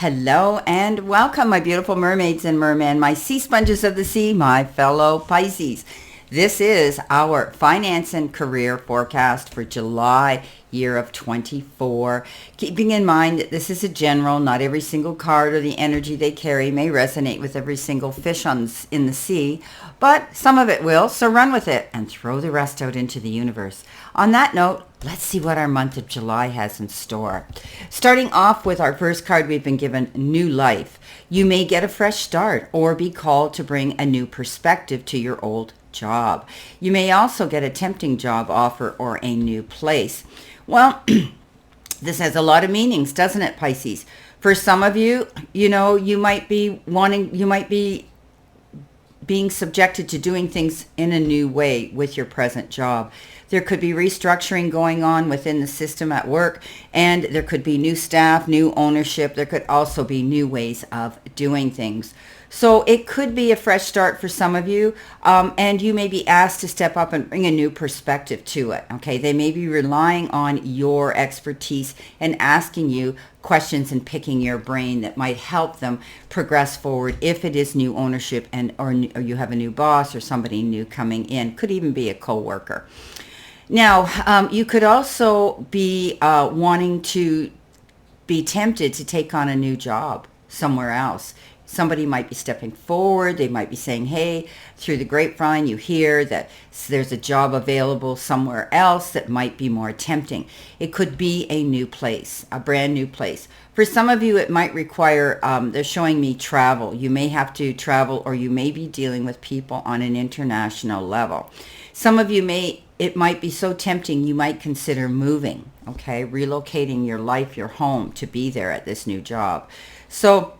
Hello and welcome, my beautiful mermaids and mermen, my sea sponges of the sea, my fellow Pisces. This is our finance and career forecast for July year of 24. Keeping in mind that this is a general, not every single card or the energy they carry may resonate with every single fish in the sea, but some of it will, so run with it and throw the rest out into the universe. On that note, let's see what our month of July has in store. Starting off with our first card, we've been given New Life. You may get a fresh start or be called to bring a new perspective to your old job. You may also get a tempting job offer or a new place. Well, this has a lot of meanings, doesn't it, Pisces? For some of you, you might be being subjected to doing things in a new way with your present job. There could be restructuring going on within the system at work, and there could be new staff, new ownership. There could also be new ways of doing things. So it could be a fresh start for some of you, and you may be asked to step up and bring a new perspective to it. Okay, they may be relying on your expertise and asking you questions and picking your brain that might help them progress forward if it is new ownership or you have a new boss or somebody new coming in. Could even be a coworker. Now, you could also be wanting to be tempted to take on a new job somewhere else. Somebody might be stepping forward. They might be saying, hey, through the grapevine, you hear that there's a job available somewhere else that might be more tempting. It could be a new place, a brand new place. For some of you, it might require, they're showing me travel. You may have to travel, or you may be dealing with people on an international level. Some of you it might be so tempting you might consider moving, okay, relocating your life, your home to be there at this new job. So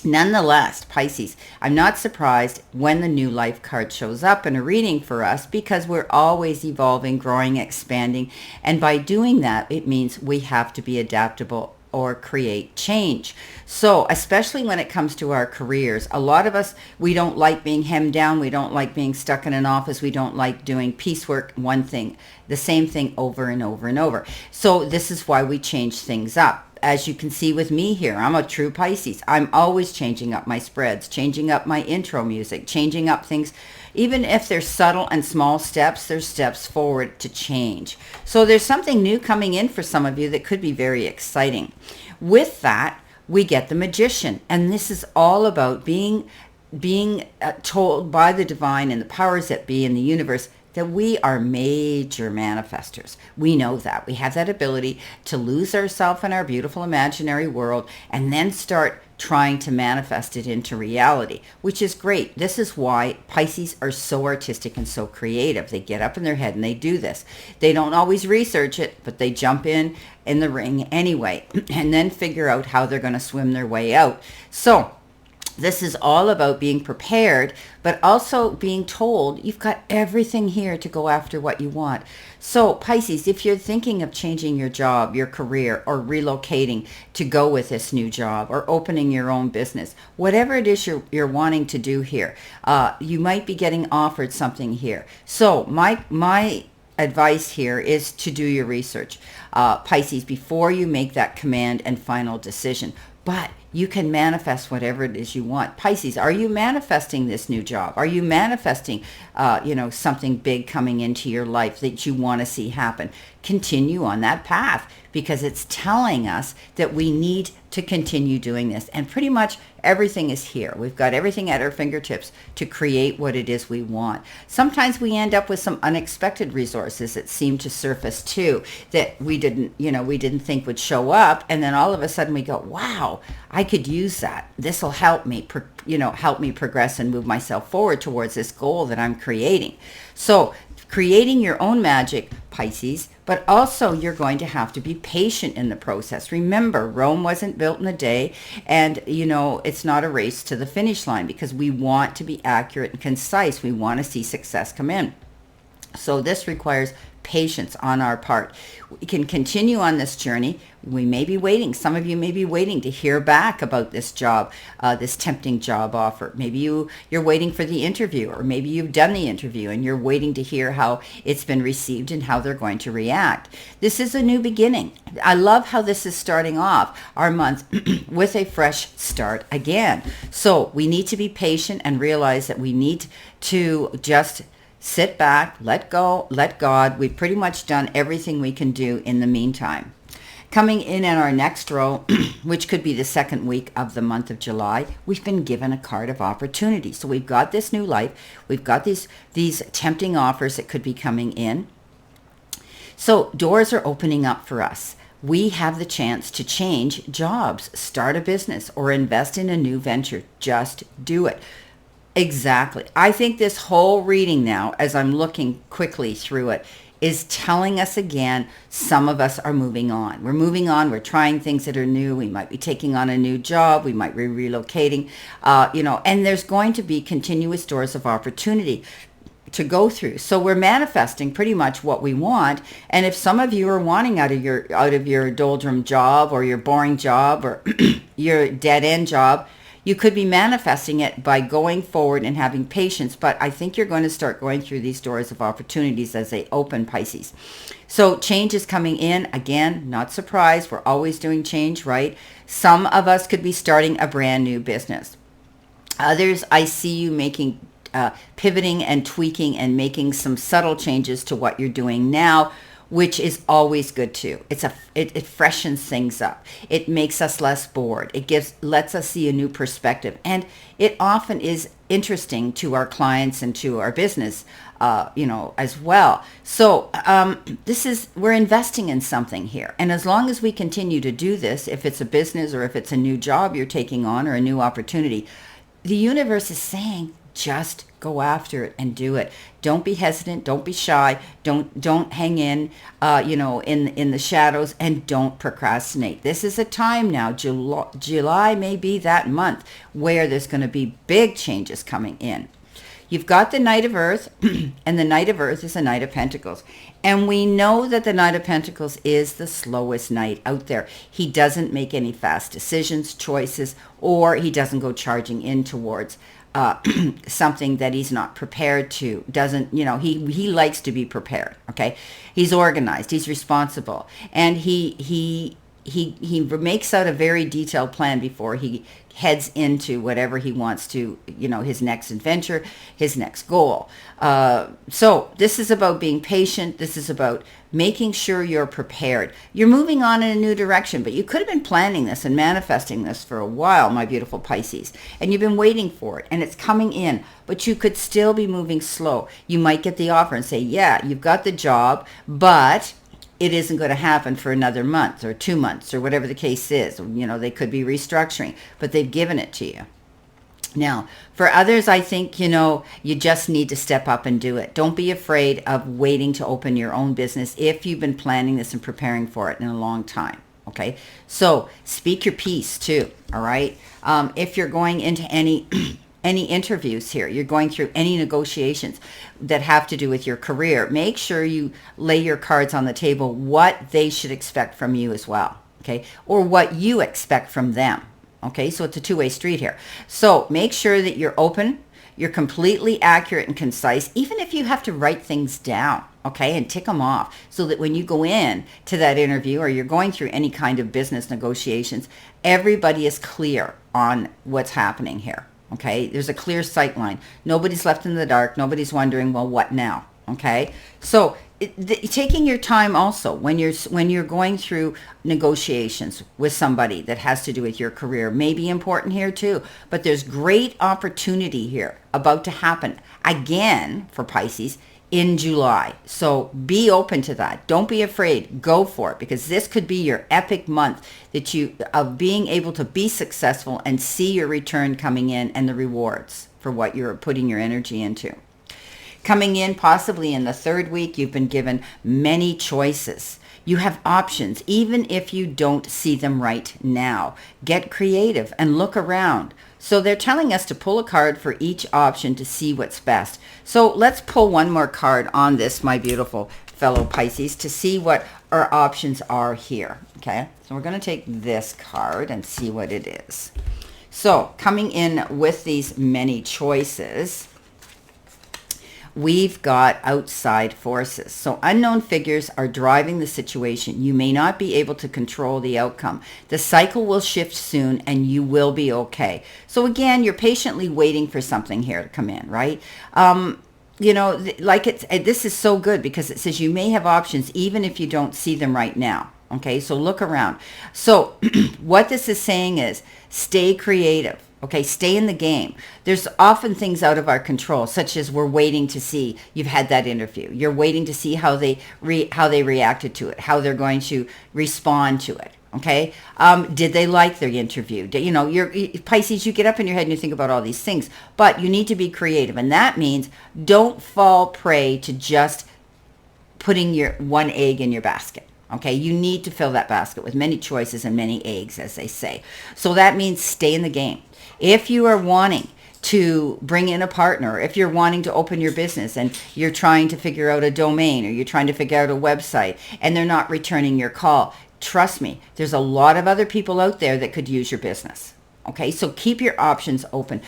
nonetheless, Pisces, I'm not surprised when the New Life card shows up in a reading for us, because we're always evolving, growing, expanding. And by doing that, it means we have to be adaptable or create change. So especially when it comes to our careers, a lot of us, we don't like being hemmed down. We don't like being stuck in an office. We don't like doing piecework, one thing, the same thing over and over and over. So this is why we change things up. As you can see with me here, I'm a true Pisces. I'm always changing up my spreads, changing up my intro music, changing up things. Even if there's subtle and small steps, there's steps forward to change. So there's something new coming in for some of you that could be very exciting. With that, we get the Magician. And this is all about being told by the divine and the powers that be in the universe that we are major manifestors. We know that. We have that ability to lose ourselves in our beautiful imaginary world and then start trying to manifest it into reality, which is great. This is why Pisces are so artistic and so creative. They get up in their head and they do this. They don't always research it, but they jump in the ring anyway and then figure out how they're going to swim their way out. So this is all about being prepared, but also being told you've got everything here to go after what you want. So Pisces, if you're thinking of changing your job, your career, or relocating to go with this new job, or opening your own business, whatever it is you're wanting to do here, you might be getting offered something here. So my advice here is to do your research, Pisces, before you make that command and final decision. But you can manifest whatever it is you want. Pisces, are you manifesting this new job? Are you manifesting, something big coming into your life that you want to see happen? Continue on that path, because it's telling us that we need to continue doing this. And pretty much everything is here. We've got everything at our fingertips to create what it is we want. Sometimes we end up with some unexpected resources that seem to surface too, that we didn't think would show up. And then all of a sudden we go, wow, I could use that. This will help me, help me progress and move myself forward towards this goal that I'm creating. So creating your own magic, Pisces, but also you're going to have to be patient in the process. Remember, Rome wasn't built in a day, and it's not a race to the finish line, because we want to be accurate and concise. We want to see success come in. So this requires patience on our part. We can continue on this journey. We may be waiting. Some of you may be waiting to hear back about this job, this tempting job offer. Maybe you're waiting for the interview, or maybe you've done the interview and you're waiting to hear how it's been received and how they're going to react. This is a new beginning. I love how this is starting off our month with a fresh start again. So we need to be patient and realize that we need to just sit back, let go, let God. We've pretty much done everything we can do in the meantime. Coming in our next row, which could be the second week of the month of July, we've been given a card of opportunity. So we've got this new life. We've got these tempting offers that could be coming in. So doors are opening up for us. We have the chance to change jobs, start a business, or invest in a new venture. Just do it. Exactly. I think this whole reading now, as I'm looking quickly through it, is telling us again, some of us are moving on. We're moving on. We're trying things that are new. We might be taking on a new job. We might be relocating, and there's going to be continuous doors of opportunity to go through. So we're manifesting pretty much what we want. And if some of you are wanting out of your doldrum job, or your boring job, or your dead end job, you could be manifesting it by going forward and having patience. But I think you're going to start going through these doors of opportunities as they open, Pisces. So change is coming in. Again, not surprised. We're always doing change, right? Some of us could be starting a brand new business. Others, I see you making pivoting and tweaking and making some subtle changes to what you're doing now, which is always good too. It freshens things up. It makes us less bored. It lets us see a new perspective, and it often is interesting to our clients and to our business, as well. So we're investing in something here, and as long as we continue to do this, if it's a business or if it's a new job you're taking on or a new opportunity, the universe is saying, just go after it and do it. Don't be hesitant. Don't be shy. Don't hang in the shadows, and don't procrastinate. This is a time now. July may be that month where there's going to be big changes coming in. You've got the Knight of Earth, and the Knight of Earth is a Knight of Pentacles. And we know that the Knight of Pentacles is the slowest knight out there. He doesn't make any fast decisions, choices, or he doesn't go charging in towards something that he's not prepared to. He likes to be prepared. Okay, he's organized, he's responsible, and he makes out a very detailed plan before he heads into whatever he wants to, his next adventure, his next goal. So this is about being patient. This is about making sure you're prepared. You're moving on in a new direction, but you could have been planning this and manifesting this for a while, my beautiful Pisces, and you've been waiting for it, and it's coming in, but you could still be moving slow. You might get the offer and say, yeah, you've got the job, but it isn't going to happen for another month or 2 months or whatever the case is. They could be restructuring, but they've given it to you. Now, for others, I think, you just need to step up and do it. Don't be afraid of waiting to open your own business if you've been planning this and preparing for it in a long time. Okay, so speak your piece too. All right. If you're going into any interviews here, you're going through any negotiations that have to do with your career, make sure you lay your cards on the table, what they should expect from you as well. Okay, or what you expect from them. Okay, so it's a two-way street here. So make sure that you're open, you're completely accurate and concise, even if you have to write things down, okay, and tick them off, so that when you go in to that interview or you're going through any kind of business negotiations, everybody is clear on what's happening here, okay? There's a clear sight line. Nobody's left in the dark. Nobody's wondering, well, what now, okay? So taking your time also when you're going through negotiations with somebody that has to do with your career may be important here too. But there's great opportunity here about to happen again for Pisces in July. So be open to that. Don't be afraid. Go for it, because this could be your epic month of being able to be successful and see your return coming in and the rewards for what you're putting your energy into. Coming in possibly in the third week, you've been given many choices. You have options, even if you don't see them right now. Get creative and look around. So they're telling us to pull a card for each option to see what's best. So let's pull one more card on this, my beautiful fellow Pisces, to see what our options are here. Okay, so we're going to take this card and see what it is. So coming in with these many choices, we've got outside forces. So unknown figures are driving the situation. You may not be able to control the outcome. The cycle will shift soon and you will be okay. So again, you're patiently waiting for something here to come in, right? You know, like this is so good because it says you may have options even if you don't see them right now. Okay, so look around. So what this is saying is stay creative. Okay, stay in the game. There's often things out of our control, such as we're waiting to see. You've had that interview. You're waiting to see how they reacted to it, how they're going to respond to it. Okay, did they like their interview? You know, Pisces, you get up in your head and you think about all these things, but you need to be creative, and that means don't fall prey to just putting your one egg in your basket. Okay, you need to fill that basket with many choices and many eggs, as they say. So that means stay in the game. If you are wanting to bring in a partner, if you're wanting to open your business and you're trying to figure out a domain or you're trying to figure out a website and they're not returning your call, trust me, there's a lot of other people out there that could use your business. Okay, so keep your options open.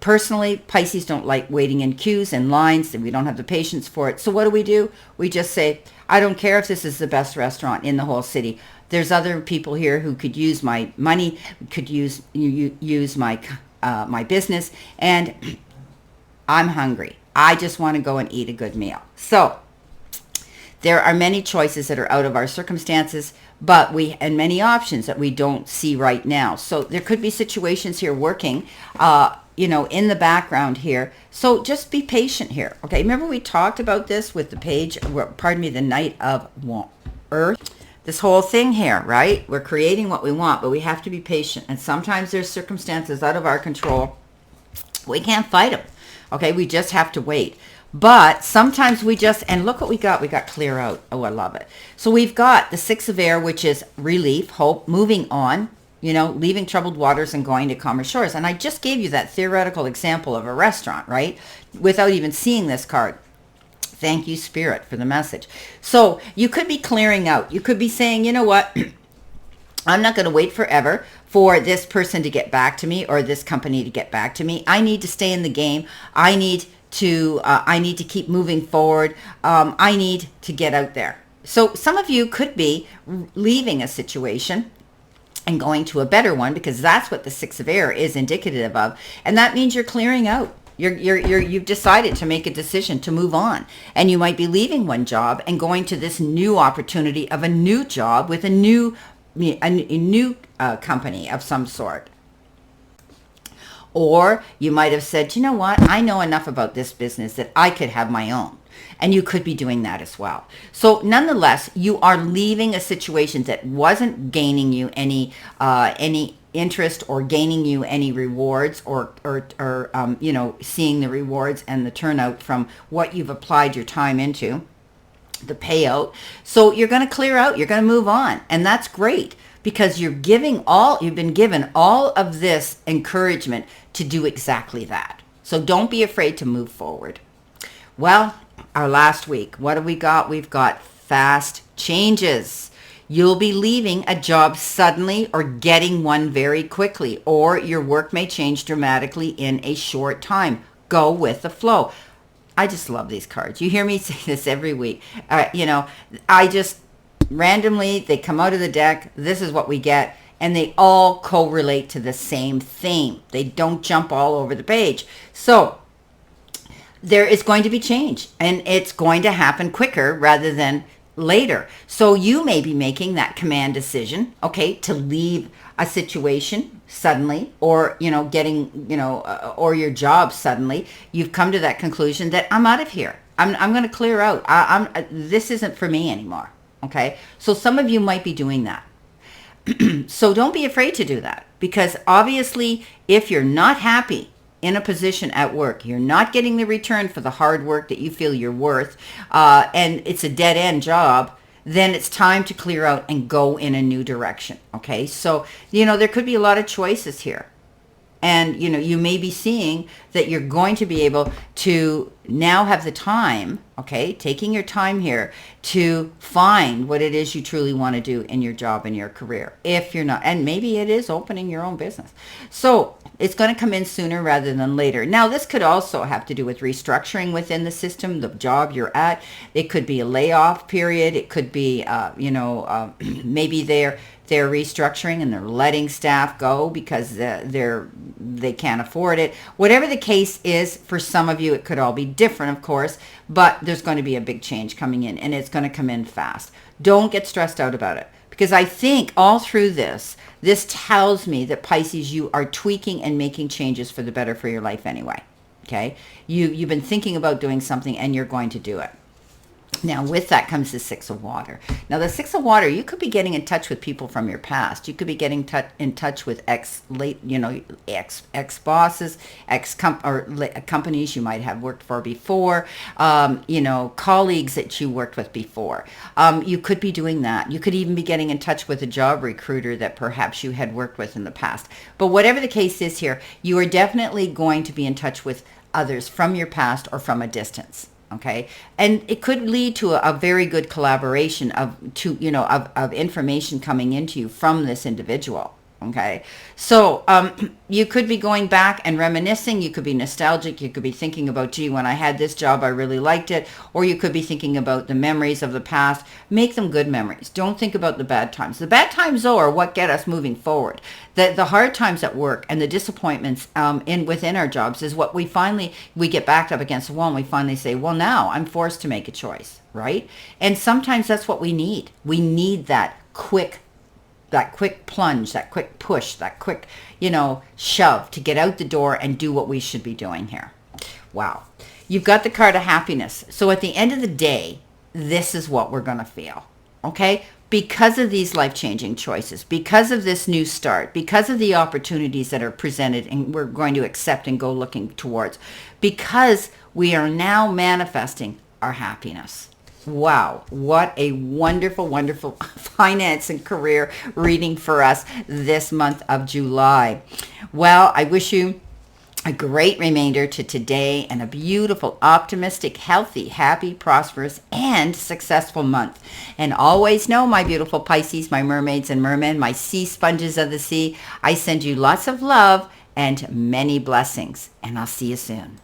Personally, Pisces don't like waiting in queues and lines, and we don't have the patience for it. So what do? We just say, I don't care if this is the best restaurant in the whole city. There's other people here who could use my money, could use my my business, and I'm hungry. I just want to go and eat a good meal. So there are many choices that are out of our circumstances, and many options that we don't see right now. So there could be situations here working, you know, in the background here. So just be patient here. Okay, remember we talked about this with the page, pardon me, the Knight of Earth. This whole thing here, right? We're creating what we want, but we have to be patient. And sometimes there's circumstances out of our control. We can't fight them. Okay, we just have to wait. But sometimes and look what we got. We got clear out. Oh, I love it. So we've got the Six of Air, which is relief, hope, moving on, you know, leaving troubled waters and going to calmer shores. And I just gave you that theoretical example of a restaurant, right? Without even seeing this card. Thank you, Spirit, for the message. So you could be clearing out. You could be saying, you know what? I'm not going to wait forever for this person to get back to me or this company to get back to me. I need to stay in the game. I need to keep moving forward. I need to get out there. So some of you could be leaving a situation and going to a better one, because that's what the Six of Air is indicative of. And that means you're clearing out. You've decided to make a decision to move on, and you might be leaving one job and going to this new opportunity of a new job with a new company of some sort. Or you might have said, you know what, I know enough about this business that I could have my own. And you could be doing that as well. So nonetheless, you are leaving a situation that wasn't gaining you any interest or gaining you any rewards or you know, seeing the rewards and the turnout from what you've applied your time into, the payout. So you're going to clear out, you're going to move on. And that's great, because you've been given all of this encouragement to do exactly that. So don't be afraid to move forward. Well, our last week, what have we got? We've got fast changes. You'll be leaving a job suddenly or getting one very quickly, or your work may change dramatically in a short time. Go with the flow. I just love these cards. You hear me say this every week. You know, I just randomly, they come out of the deck. This is what we get. And they all correlate to the same theme. They don't jump all over the page. So there is going to be change, and it's going to happen quicker rather than later. So you may be making that command decision, okay, to leave a situation suddenly, or, you know, getting, you know, or your job suddenly. You've come to that conclusion that I'm out of here. I'm going to clear out. This isn't for me anymore. Okay. So some of you might be doing that. So don't be afraid to do that, because obviously if you're not happy in a position at work, you're not getting the return for the hard work that you feel you're worth, and it's a dead-end job, then it's time to clear out and go in a new direction. Okay, so, you know, there could be a lot of choices here. And, you know, you may be seeing that you're going to be able to now have the time, okay, taking your time here to find what it is you truly want to do in your job and your career. If you're not, and maybe it is opening your own business. So it's going to come in sooner rather than later. Now, this could also have to do with restructuring within the system, the job you're at. It could be a layoff period. It could be, maybe they're restructuring and they're letting staff go because they can't afford it. Whatever the case is, for some of you, it could all be different, of course, but there's going to be a big change coming in, and it's going to come in fast. Don't get stressed out about it, because I think all through this tells me that, Pisces, you are tweaking and making changes for the better for your life anyway. Okay? You've been thinking about doing something, and you're going to do it. Now, with that comes the Six of Water. Now, the Six of Water, you could be getting in touch with people from your past. You could be getting in touch with ex-bosses, companies you might have worked for before, colleagues that you worked with before. You could be doing that. You could even be getting in touch with a job recruiter that perhaps you had worked with in the past. But whatever the case is here, you are definitely going to be in touch with others from your past or from a distance. Okay. And it could lead to a very good collaboration of information coming into you from this individual. Okay. So, you could be going back and reminiscing. You could be nostalgic. You could be thinking about, gee, when I had this job, I really liked it. Or you could be thinking about the memories of the past. Make them good memories. Don't think about the bad times. The bad times, though, are what get us moving forward. The hard times at work and the disappointments within our jobs is what we get backed up against the wall, and we finally say, well, now I'm forced to make a choice, right? And sometimes that's what we need. We need that quick plunge, that quick push, that quick, shove to get out the door and do what we should be doing here. Wow. You've got the card of happiness. So at the end of the day, this is what we're going to feel. Okay? Because of these life-changing choices, because of this new start, because of the opportunities that are presented and we're going to accept and go looking towards, because we are now manifesting our happiness. Wow, what a wonderful, wonderful finance and career reading for us this month of July. Well, I wish you a great remainder to today and a beautiful, optimistic, healthy, happy, prosperous, and successful month. And always know, my beautiful Pisces, my mermaids and mermen, my sea sponges of the sea, I send you lots of love and many blessings. And I'll see you soon.